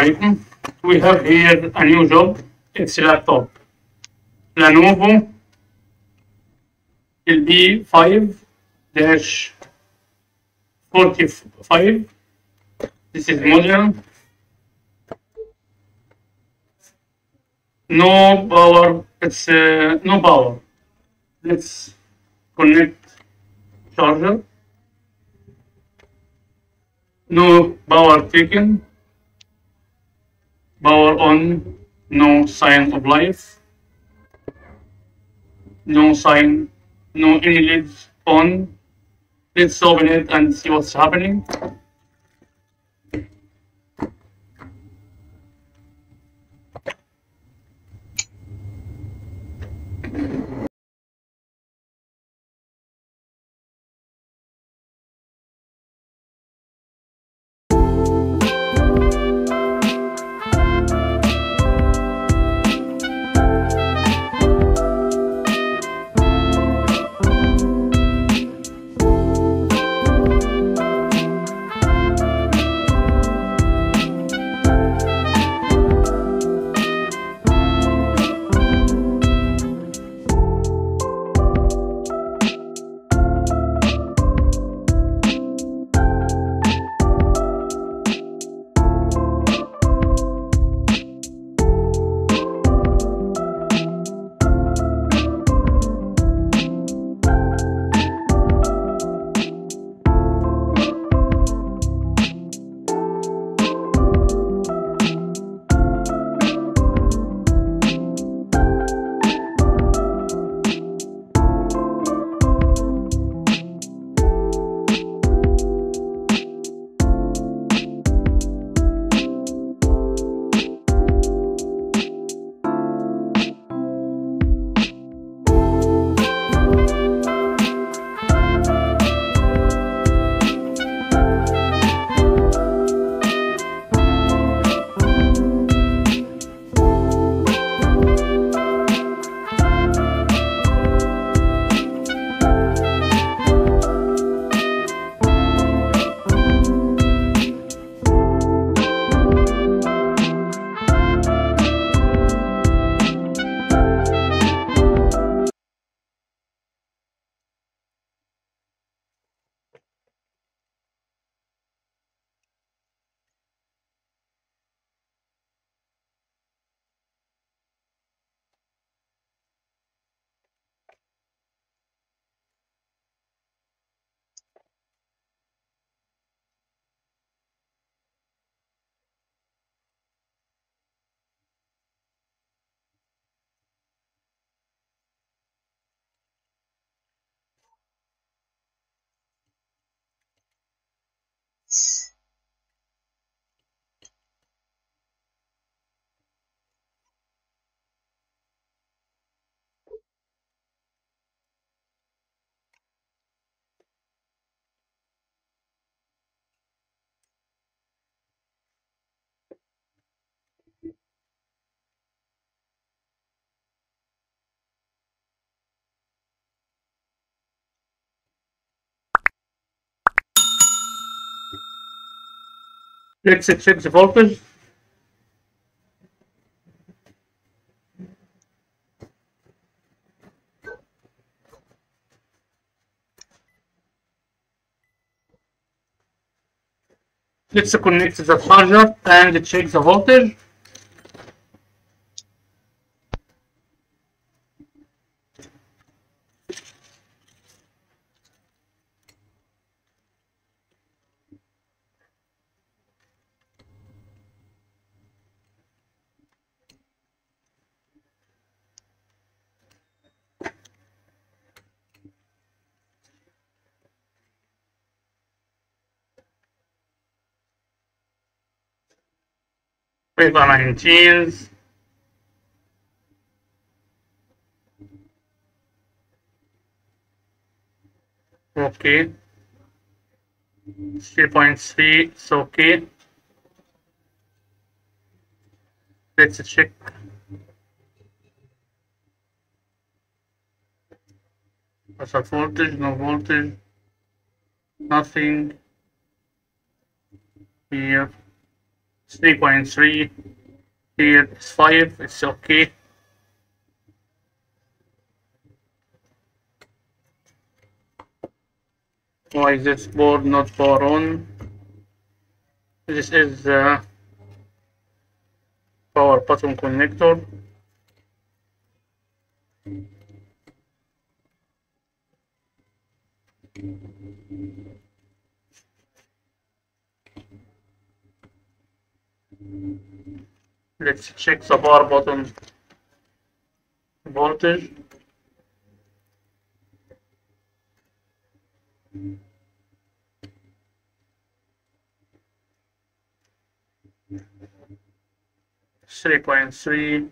alaikum. We have here a new job. It's a laptop. Lenovo LB5-45. This is model. No power. It's no power. Let's connect charger. No power taken. Power on. No sign of life. No sign. No image on. Let's open it and see what's happening. Let's check the voltage. Let's connect the charger and check the voltage. Paper 19. Okay. 3.3. It's okay. Let's check. What's the voltage? No voltage. Nothing. Here. 3.3. Here it's 5. It's okay. Why is this board not power on? This is the power button connector. Let's check the power button voltage. Three point three.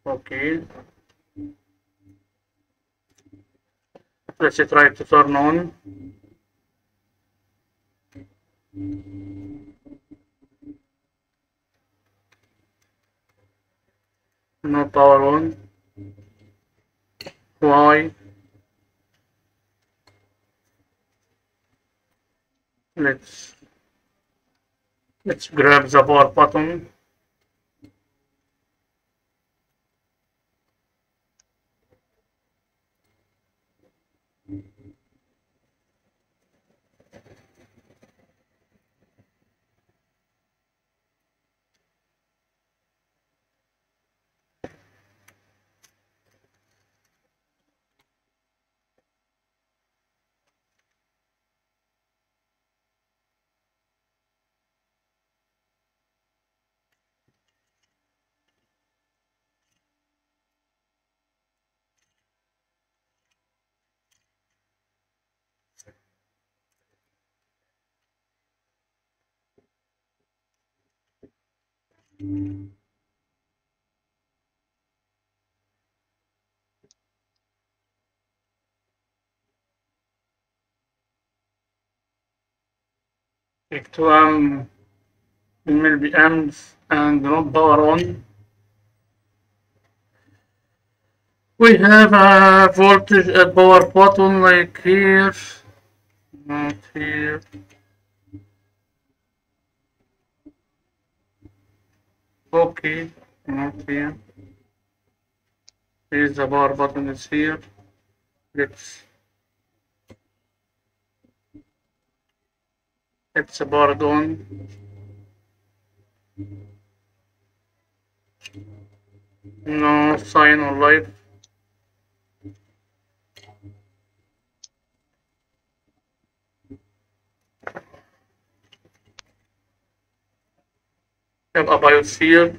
Okay. Let's try to turn on. No power on. Why? Let's grab the power button. Take 2 milliamps and not power on. We have a voltage at power button like here, not here. Okay, not here. Here's the power button is here. It's powered on. No sign of life. Have a BIOS here.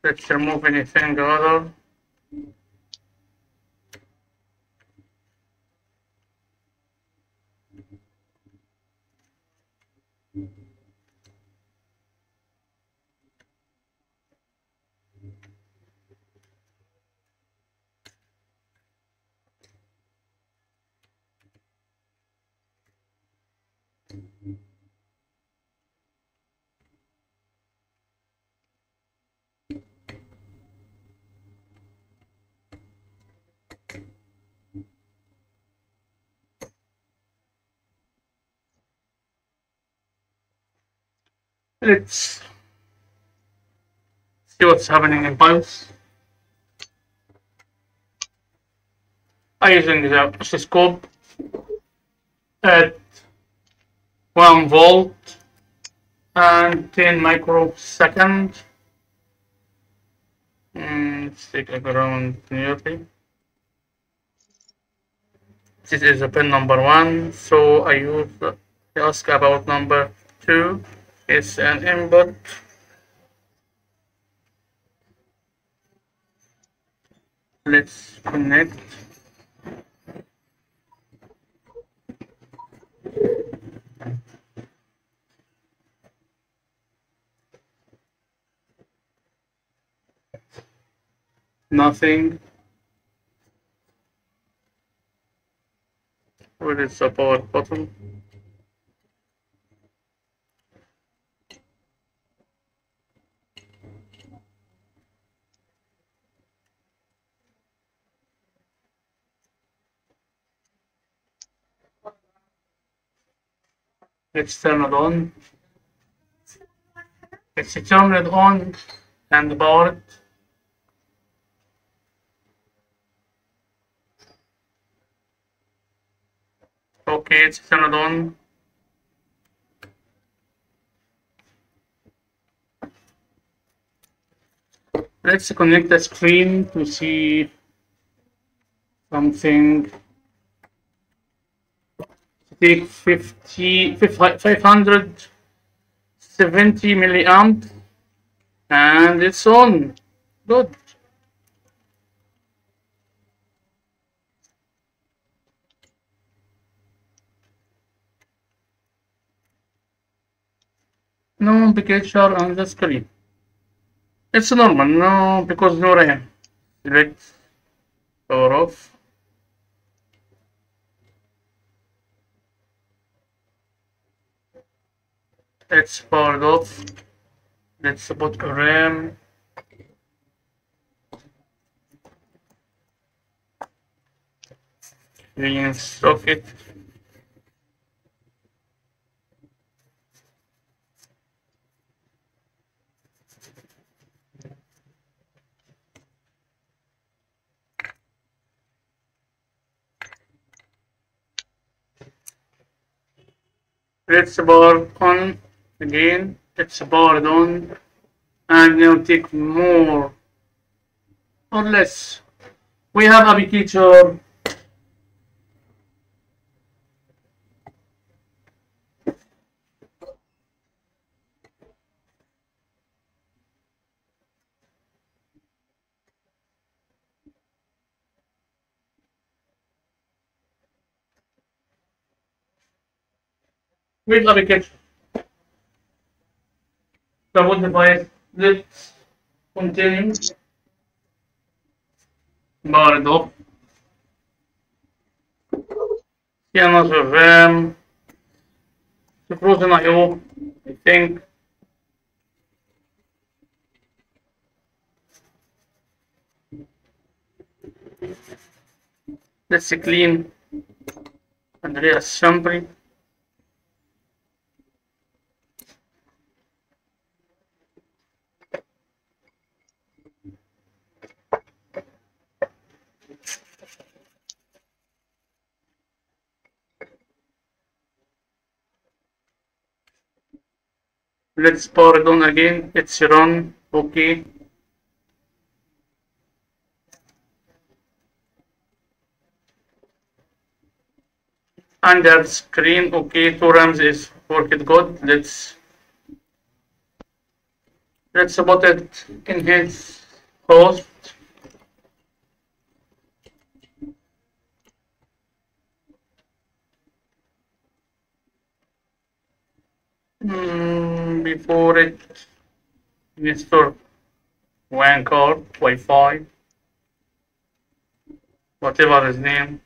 Let's remove anything other. Let's see what's happening in BIOS. I'm using the oscilloscope at 1 volt and 10 microseconds. Let's take a ground nearly. This is the pin number 1, so I use ask about number 2. It's an input. Let's connect. Nothing. Where is the power button? Let's turn it on. Let's turn it on and power it. Okay, it's turned on. Let's connect the screen to see something. Take 570 milliamp and it's on. Good. No picture on the screen. It's normal, no, because no RAM. Let's power off. It's powered off. Let's put a RAM. Clean socket. Let's power on again. It's powered on, and now take more or less. We have a picture. With a picture. The wood device. Let's continue. Powered off. See another RAM. The frozen IO, I think. Let's clean and reassembly. Let's power it on again. It's run. Okay. Under screen. Okay. 2 RAMs is working good. Let's put it in his host. Before it, install WAN card, Wi-Fi, whatever his name.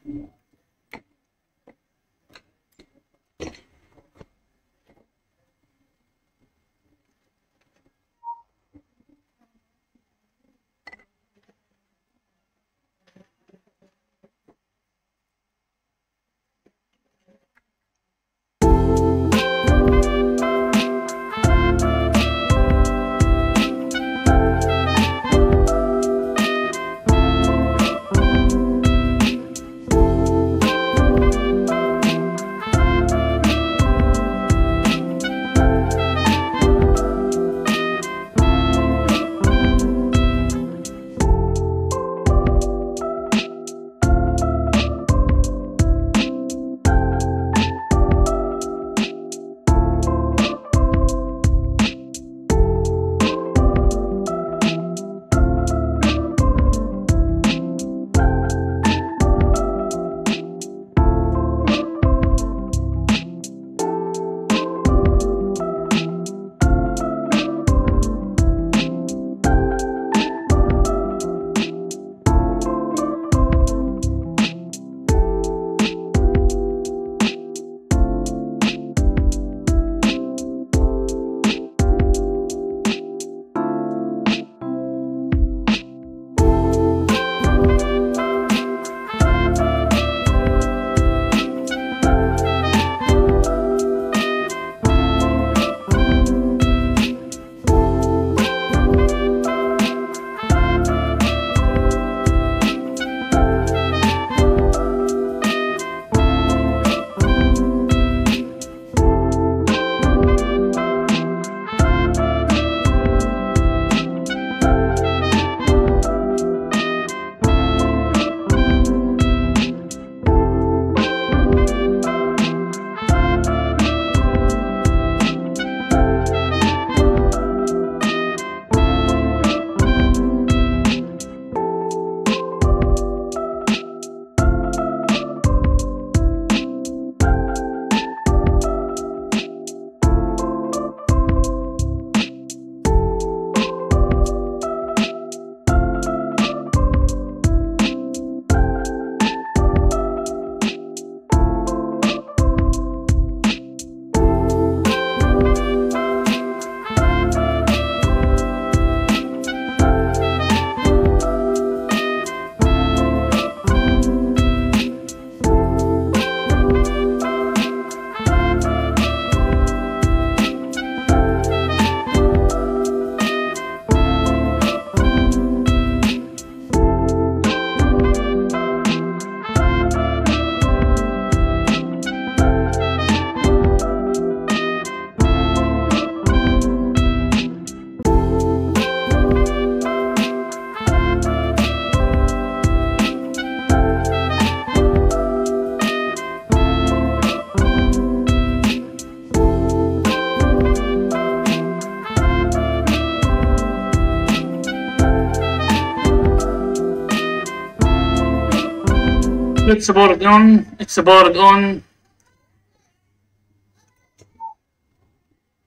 Let's power it on. It's powered on.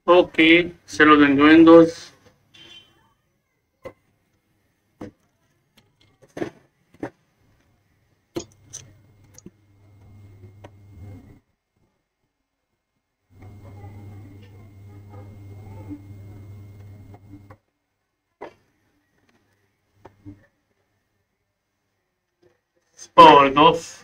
Okay, it's loading Windows. It's powered off.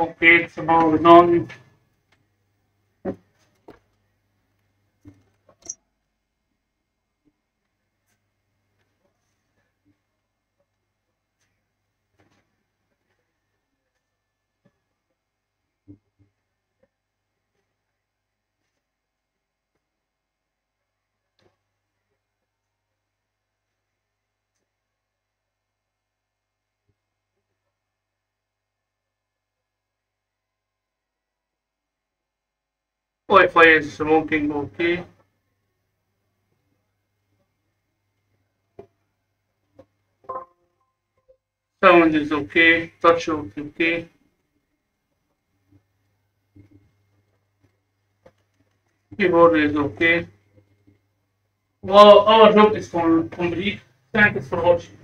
Okay, it's powered on. Wi-Fi is working okay. Sound is okay. Touch is okay. Keyboard is okay. Well, our job is complete. Thanks for watching.